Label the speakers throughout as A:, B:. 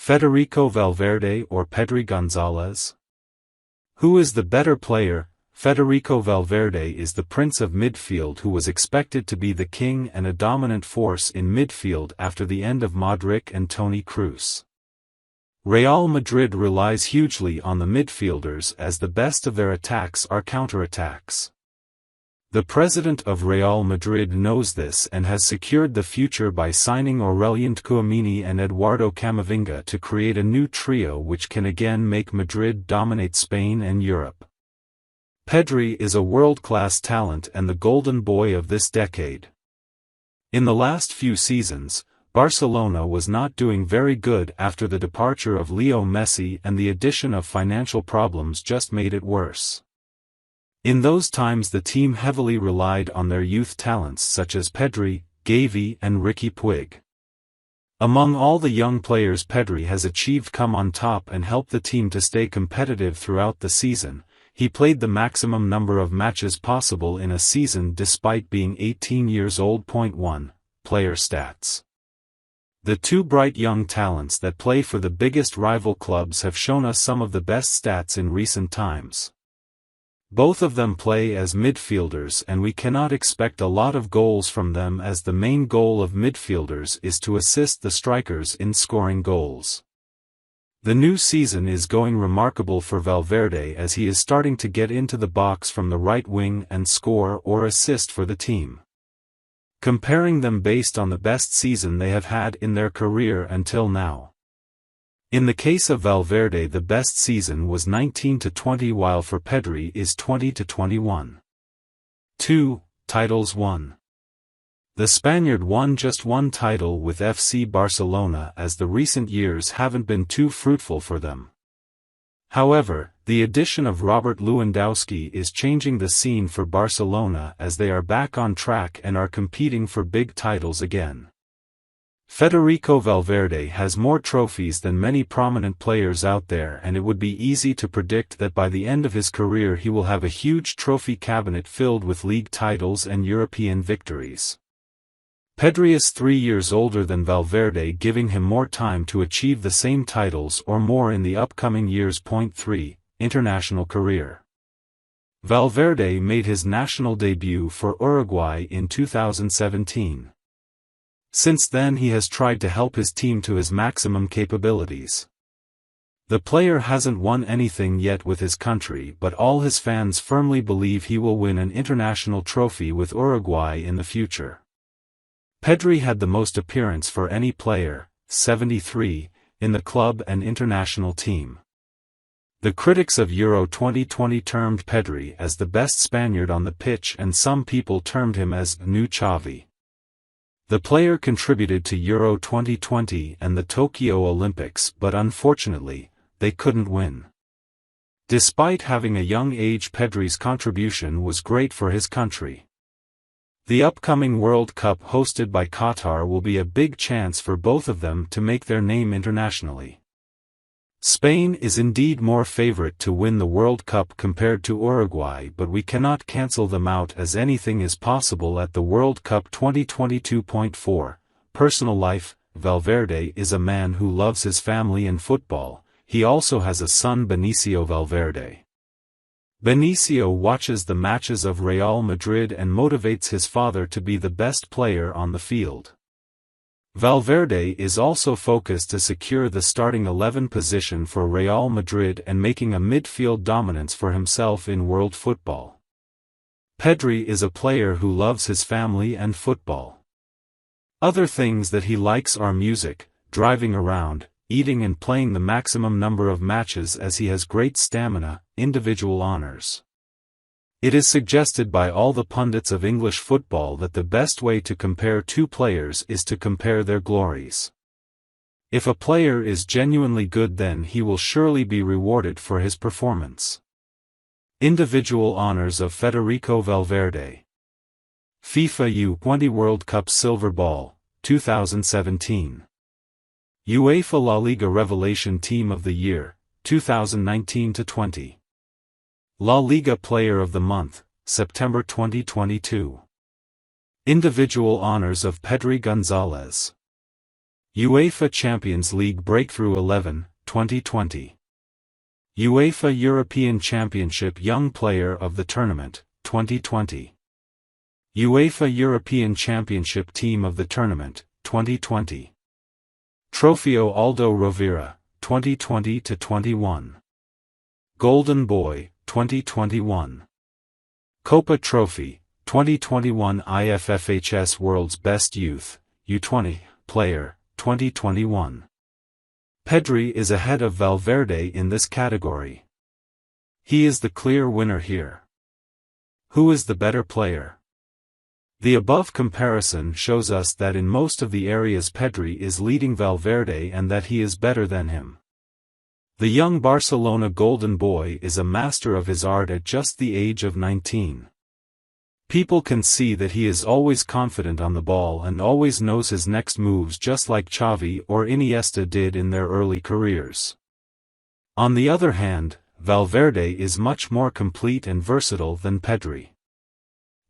A: Federico Valverde or Pedri Gonzalez? Who is the better player? Federico Valverde is the prince of midfield who was expected to be the king and a dominant force in midfield after the end of Modric and Toni Kroos. Real Madrid relies hugely on the midfielders as the best of their attacks are counterattacks. The president of Real Madrid knows this and has secured the future by signing Aurelien Tchouaméni and Eduardo Camavinga to create a new trio which can again make Madrid dominate Spain and Europe. Pedri is a world-class talent and the golden boy of this decade. In the last few seasons, Barcelona was not doing very good after the departure of Leo Messi, and the addition of financial problems just made it worse. In those times the team heavily relied on their youth talents such as Pedri, Gavi and Riqui Puig. Among all the young players Pedri has achieved come on top and helped the team to stay competitive throughout the season. He played the maximum number of matches possible in a season despite being 18 years old. 1. Player stats. The two bright young talents that play for the biggest rival clubs have shown us some of the best stats in recent times. Both of them play as midfielders and we cannot expect a lot of goals from them, as the main goal of midfielders is to assist the strikers in scoring goals. The new season is going remarkable for Valverde as he is starting to get into the box from the right wing and score or assist for the team. Comparing them based on the best season they have had in their career until now. In the case of Valverde, the best season was 19-20, while for Pedri is 20-21. 2. Titles won. The Spaniard won just one title with FC Barcelona, as the recent years haven't been too fruitful for them. However, the addition of Robert Lewandowski is changing the scene for Barcelona as they are back on track and are competing for big titles again. Federico Valverde has more trophies than many prominent players out there, and it would be easy to predict that by the end of his career he will have a huge trophy cabinet filled with league titles and European victories. Pedri is 3 years older than Valverde, giving him more time to achieve the same titles or more in the upcoming years. 3. International career. Valverde made his national debut for Uruguay in 2017. Since then he has tried to help his team to his maximum capabilities. The player hasn't won anything yet with his country, but all his fans firmly believe he will win an international trophy with Uruguay in the future. Pedri had the most appearances for any player, 73, in the club and international team. The critics of Euro 2020 termed Pedri as the best Spaniard on the pitch, and some people termed him as new Xavi. The player contributed to Euro 2020 and the Tokyo Olympics, but unfortunately, they couldn't win. Despite having a young age, Pedri's contribution was great for his country. The upcoming World Cup hosted by Qatar will be a big chance for both of them to make their name internationally. Spain is indeed more favorite to win the World Cup compared to Uruguay, but we cannot cancel them out as anything is possible at the World Cup 2022. 4. Personal life. Valverde is a man who loves his family and football. He also has a son, Benicio Valverde. Benicio watches the matches of Real Madrid and motivates his father to be the best player on the field. Valverde is also focused to secure the starting 11 position for Real Madrid and making a midfield dominance for himself in world football. Pedri is a player who loves his family and football. Other things that he likes are music, driving around, eating and playing the maximum number of matches, as he has great stamina, individual honors. It is suggested by all the pundits of English football that the best way to compare two players is to compare their glories. If a player is genuinely good, then he will surely be rewarded for his performance. Individual honors of Federico Valverde. FIFA U20 World Cup Silver Ball, 2017. UEFA La Liga Revelation Team of the Year, 2019-20. La Liga Player of the Month, September 2022. Individual honors of Pedri Gonzalez. UEFA Champions League Breakthrough 11, 2020. UEFA European Championship Young Player of the Tournament, 2020. UEFA European Championship Team of the Tournament, 2020. Trofeo Aldo Rovira, 2020-21. Golden Boy, 2021. Copa Trophy, 2021 IFFHS World's Best Youth, U20, Player, 2021. Pedri is ahead of Valverde in this category. He is the clear winner here. Who is the better player? The above comparison shows us that in most of the areas Pedri is leading Valverde and that he is better than him. The young Barcelona golden boy is a master of his art at just the age of 19. People can see that he is always confident on the ball and always knows his next moves, just like Xavi or Iniesta did in their early careers. On the other hand, Valverde is much more complete and versatile than Pedri.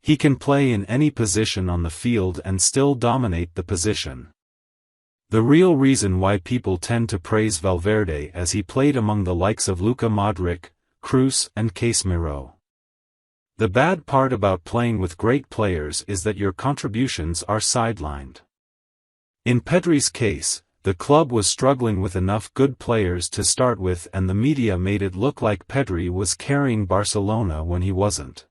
A: He can play in any position on the field and still dominate the position. The real reason why people tend to praise Valverde as he played among the likes of Luka Modric, Kroos and Casemiro. The bad part about playing with great players is that your contributions are sidelined. In Pedri's case, the club was struggling with enough good players to start with, and the media made it look like Pedri was carrying Barcelona when he wasn't.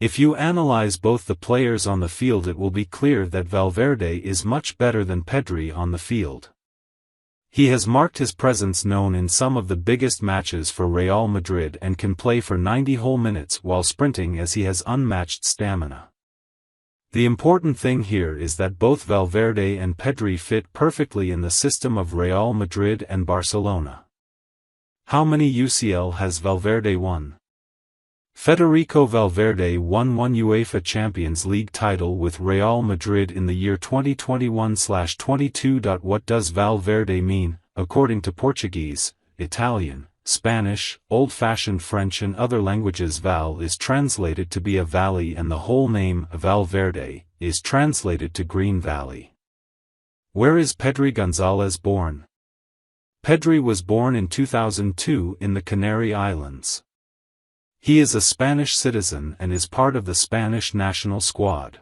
A: If you analyze both the players on the field, it will be clear that Valverde is much better than Pedri on the field. He has marked his presence known in some of the biggest matches for Real Madrid and can play for 90 whole minutes while sprinting, as he has unmatched stamina. The important thing here is that both Valverde and Pedri fit perfectly in the system of Real Madrid and Barcelona. How many UCL has Valverde won? Federico Valverde won one UEFA Champions League title with Real Madrid in the year 2021/22. What does Valverde mean? According to Portuguese, Italian, Spanish, old-fashioned French and other languages, Val is translated to be a valley, and the whole name, Valverde, is translated to Green Valley. Where is Pedri Gonzalez born? Pedri was born in 2002 in the Canary Islands. He is a Spanish citizen and is part of the Spanish national squad.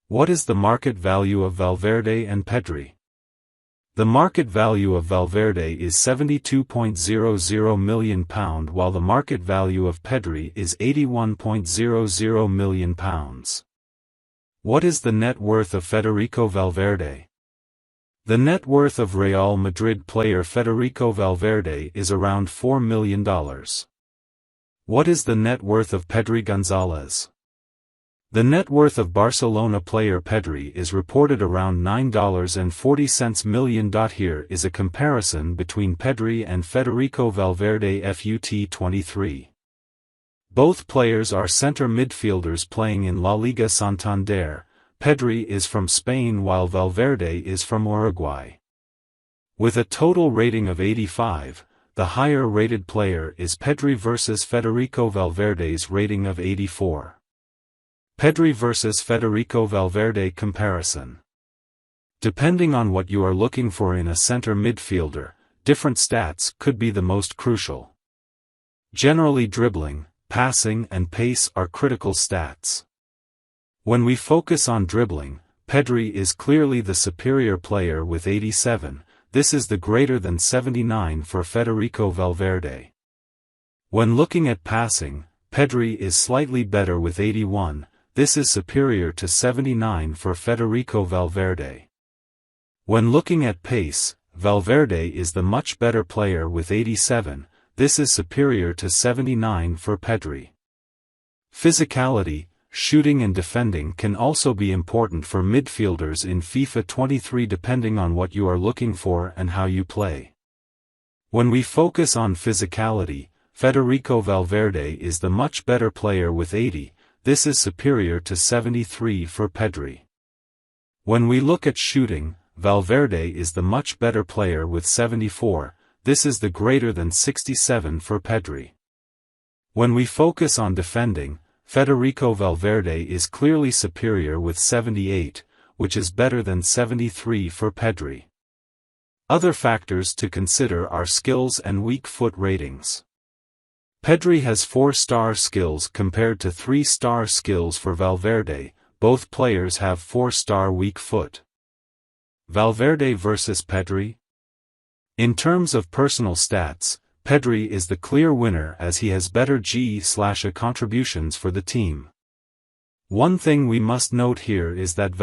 A: What is the market value of Valverde and Pedri? The market value of Valverde is £72.00 million, while the market value of Pedri is £81.00 million. What is the net worth of Federico Valverde? The net worth of Real Madrid player Federico Valverde is around $4 million. What is the net worth of Pedri Gonzalez? The net worth of Barcelona player Pedri is reported around $9.40 million. Here is a comparison between Pedri and Federico Valverde FUT23. Both players are center midfielders playing in La Liga Santander. Pedri is from Spain while Valverde is from Uruguay. With a total rating of 85, the higher-rated player is Pedri versus Federico Valverde's rating of 84. Pedri versus Federico Valverde comparison. Depending on what you are looking for in a center midfielder, different stats could be the most crucial. Generally, dribbling, passing and pace are critical stats. When we focus on dribbling, Pedri is clearly the superior player with 87. This is the greater than 79 for Federico Valverde. When looking at passing, Pedri is slightly better with 81, this is superior to 79 for Federico Valverde. When looking at pace, Valverde is the much better player with 87, this is superior to 79 for Pedri. Physicality, shooting and defending can also be important for midfielders in FIFA 23 depending on what you are looking for and how you play. When we focus on physicality, Federico Valverde is the much better player with 80, this is superior to 73 for Pedri. When we look at shooting, Valverde is the much better player with 74, this is the greater than 67 for Pedri. When we focus on defending, Federico Valverde is clearly superior with 78, which is better than 73 for Pedri. Other factors to consider are skills and weak foot ratings. Pedri has 4-star skills compared to 3-star skills for Valverde. Both players have 4-star weak foot. Valverde versus Pedri? In terms of personal stats, Pedri is the clear winner as he has better G/A contributions for the team. One thing we must note here is that